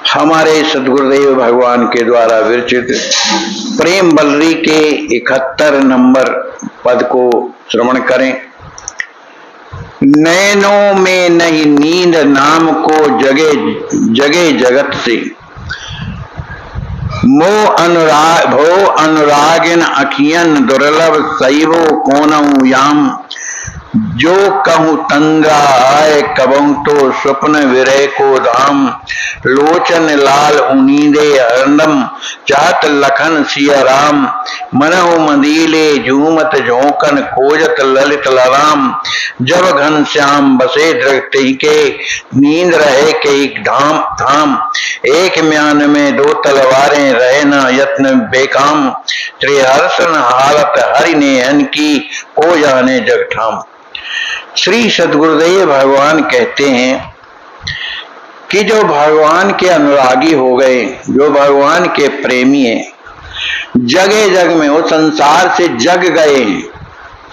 हमारे सद्गुरुदेव भगवान के द्वारा विरचित प्रेम बल्लरी के 71 नंबर पद को श्रवण करें। नैनों में नहीं नींद नाम को जगे जगे जगत से, भो अनुरागिन अखियन दुर्लभ सैवो कोनऊ याम। जो कहूँ तंद्रा आए कबहू तो स्वप्न विरह को धाम। लोचन लाल उनींदे हरदम चाहत लखन सिया राम। मनहु मदीले झूमत झोंकन खोजत ललित ललाम। जब घन श्याम बसे दृष्टि के नींद रहे कई धाम धाम। एक म्यान में दो तलवारें रहे न यत्न बेकाम। त्रिहर्षण हालत हरि ने हन की को जाने जग ठाम। श्री सद्गुरुदेव भगवान कहते हैं कि जो भगवान के अनुरागी हो गए, जो भगवान के प्रेमी हैं, जगह जग में वो संसार से जग गए हैं,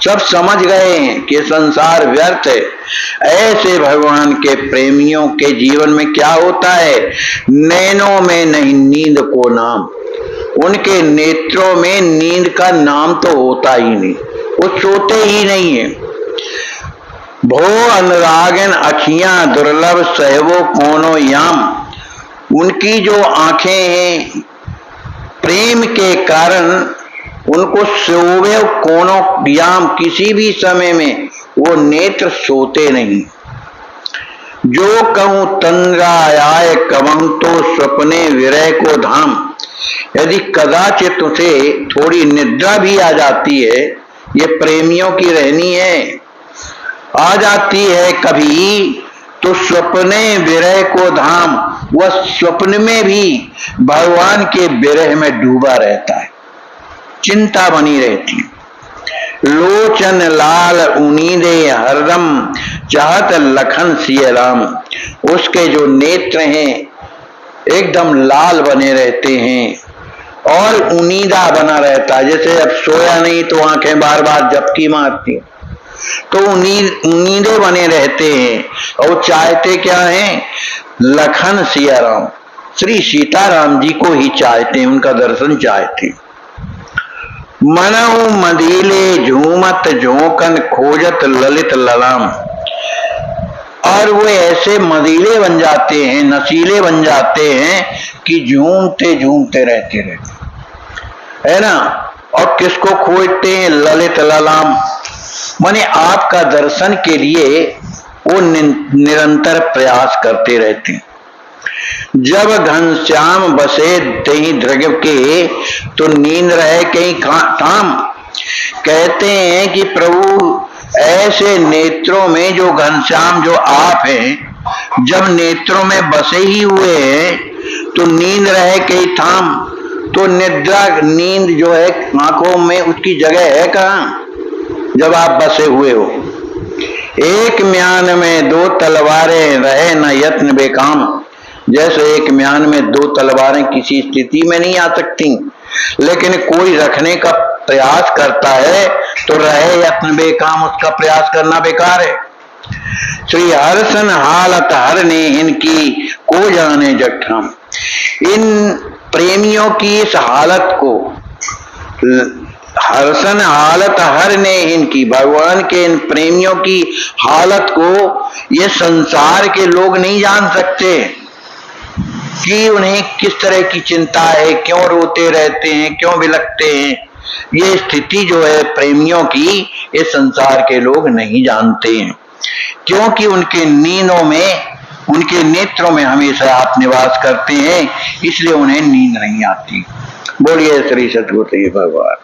सब समझ गए हैं कि संसार व्यर्थ है। ऐसे भगवान के प्रेमियों के जीवन में क्या होता है? नैनों में नहीं नींद को नाम। उनके नेत्रों में नींद का नाम तो होता ही नहीं, वो सोते ही नहीं है। भो अनुरागन अखियां दुर्लभ सहवो कोनो याम। उनकी जो आंखें हैं प्रेम के कारण उनको सोवे कोनो याम, किसी भी समय में वो नेत्र सोते नहीं। जो कहूँ तंद्रा आए कबहू तो स्वप्ने विरह को धाम। यदि कदाचित उसे थोड़ी निद्रा भी आ जाती है, ये प्रेमियों की रहनी है, आ जाती है कभी, तो स्वप्ने विरह को धाम। वह स्वप्न में भी भगवान के विरह में डूबा रहता है, चिंता बनी रहती है। लोचन लाल उनीदे हरदम चाहत लखन सिया राम। उसके जो नेत्र हैं एकदम लाल बने रहते हैं और उनीदा बना रहता है। जैसे अब सोया नहीं तो आंखें बार बार झपकी मारती, तो उम्मीदें बने रहते हैं। और चाहते क्या हैं? लखन सिया राम, श्री सीताराम जी को ही चाहते हैं, उनका दर्शन चाहते। मनहु मदीले झूमत झोंकन खोजत ललित ललाम। और वो ऐसे मदीले बन जाते हैं, नशीले बन जाते हैं कि झूमते झूमते रहते है ना। और किसको खोजते हैं? ललित ललाम, माने आपका दर्शन के लिए वो निरंतर प्रयास करते रहते हैं। जब घनश्याम बसे तही दृग के तो नींद रहे कहीं थाम। कहते हैं कि प्रभु ऐसे नेत्रों में जो घनश्याम जो आप हैं, जब नेत्रों में बसे ही हुए हैं तो नींद रहे कहीं थाम। तो निद्रा नींद जो है आंखों में, उसकी जगह है कहाँ जब आप बसे हुए हो? एक म्यान में दो तलवारें रहे न यत्न बेकाम। जैसे एक म्यान में दो तलवारें किसी स्थिति में नहीं आ सकती, लेकिन कोई रखने का प्रयास करता है तो रहे यत्न बेकाम, उसका प्रयास करना बेकार है। श्री हर्षन हालत हर ने इनकी को जाने जगठाम। इन प्रेमियों की इस हालत को, हर्षन हालत हर ने इनकी, भगवान के इन प्रेमियों की हालत को ये संसार के लोग नहीं जान सकते कि उन्हें किस तरह की चिंता है, क्यों रोते रहते हैं, क्यों बिलखते हैं। ये स्थिति जो है प्रेमियों की, ये संसार के लोग नहीं जानते हैं, क्योंकि उनके नींदों में, उनके नेत्रों में हमेशा आप निवास करते हैं, इसलिए उन्हें नींद नहीं आती। बोलिए श्री सद्गुरुदेव भगवान।